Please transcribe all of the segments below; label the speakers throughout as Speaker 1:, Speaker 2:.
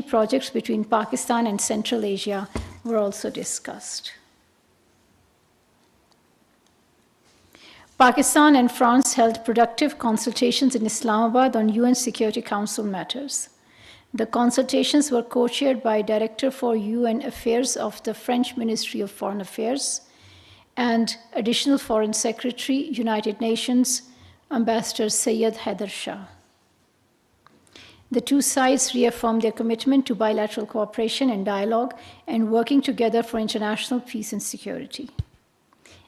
Speaker 1: projects between Pakistan and Central Asia were also discussed. Pakistan and France held productive consultations in Islamabad on UN Security Council matters. The consultations were co-chaired by Director for UN Affairs of the French Ministry of Foreign Affairs and Additional Foreign Secretary, United Nations, Ambassador Syed Haider Shah. The two sides reaffirmed their commitment to bilateral cooperation and dialogue and working together for international peace and security.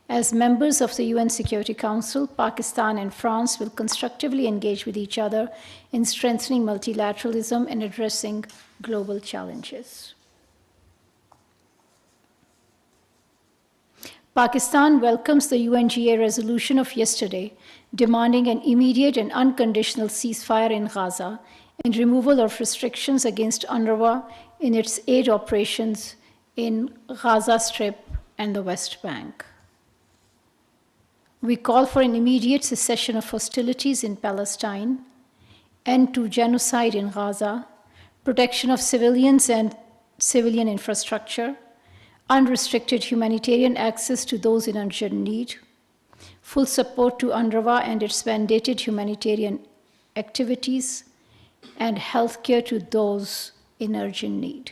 Speaker 1: As members of the UN Security Council, Pakistan and France will constructively engage with each other in strengthening multilateralism and addressing global challenges. Pakistan welcomes the UNGA resolution of yesterday demanding an immediate and unconditional ceasefire in Gaza and removal of restrictions against UNRWA in its aid operations in Gaza Strip and the West Bank. We call for an immediate cessation of hostilities in Palestine, end to genocide in Gaza, protection of civilians and civilian infrastructure, unrestricted humanitarian access to those in urgent need, full support to UNRWA and its mandated humanitarian activities, and healthcare to those in urgent need.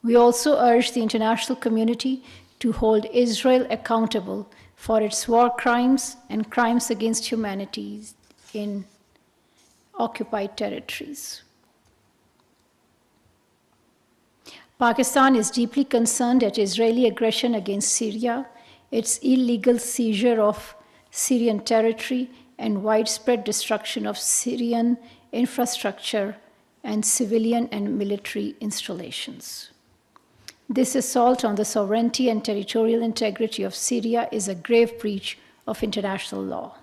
Speaker 1: We also urge the international community to hold Israel accountable for its war crimes and crimes against humanity in occupied territories. Pakistan is deeply concerned at Israeli aggression against Syria, its illegal seizure of Syrian territory, and widespread destruction of Syrian infrastructure and civilian and military installations. This assault on the sovereignty and territorial integrity of Syria is a grave breach of international law.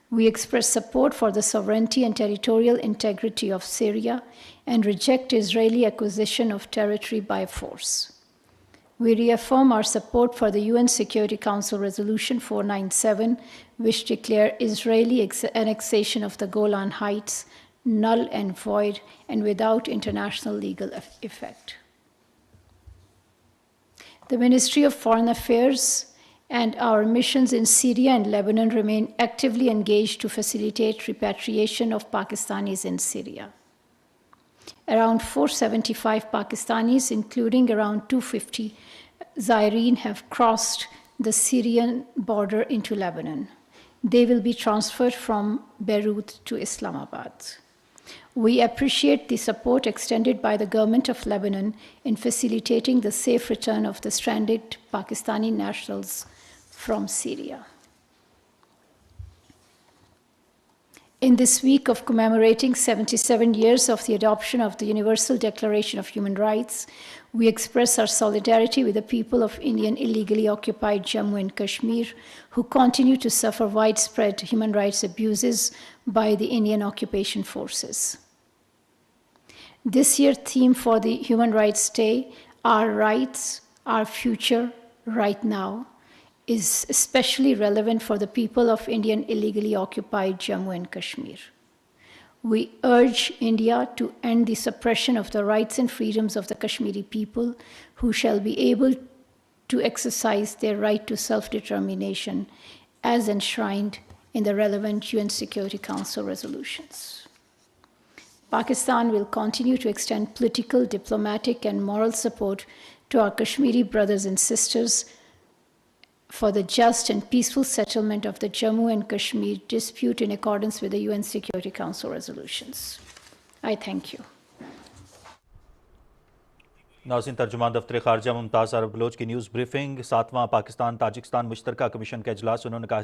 Speaker 1: We express support for the sovereignty and territorial integrity of Syria and reject Israeli acquisition of territory by force. We reaffirm our support for the UN Security Council Resolution 497, which declares Israeli annexation of the Golan Heights null and void and without international legal effect. The Ministry of Foreign Affairs and our missions in Syria and Lebanon remain actively engaged to facilitate repatriation of Pakistanis in Syria. Around 475 Pakistanis, including around 250 Zairine, have crossed the Syrian border into Lebanon. They will be transferred from Beirut to Islamabad. We appreciate the support extended by the government of Lebanon in facilitating the safe return of the stranded Pakistani nationals from Syria. In this week of commemorating 77 years of the adoption of the Universal Declaration of Human Rights, we express our solidarity with the people of Indian illegally occupied Jammu and Kashmir, who continue to suffer widespread human rights abuses by the Indian occupation forces. This year's theme for the Human Rights Day, Our Rights, Our Future, Right Now, is especially relevant for the people of Indian illegally occupied Jammu and Kashmir. We urge India to end the suppression of the rights and freedoms of the Kashmiri people, who shall be able to exercise their right to self-determination as enshrined in the relevant UN Security Council resolutions. Pakistan will continue to extend political, diplomatic, and moral support to our Kashmiri brothers and sisters for the just and peaceful settlement of the Jammu and Kashmir dispute in accordance with the UN Security Council resolutions. I thank you.
Speaker 2: नाज़रीन, तर्जुमान दफ्तर ख़ारजा मुमताज़ ज़हरा बलोच की news briefing. 7वां Pakistan Tajikistan मुश्तरका commission का इजलास। उन्होंने कहा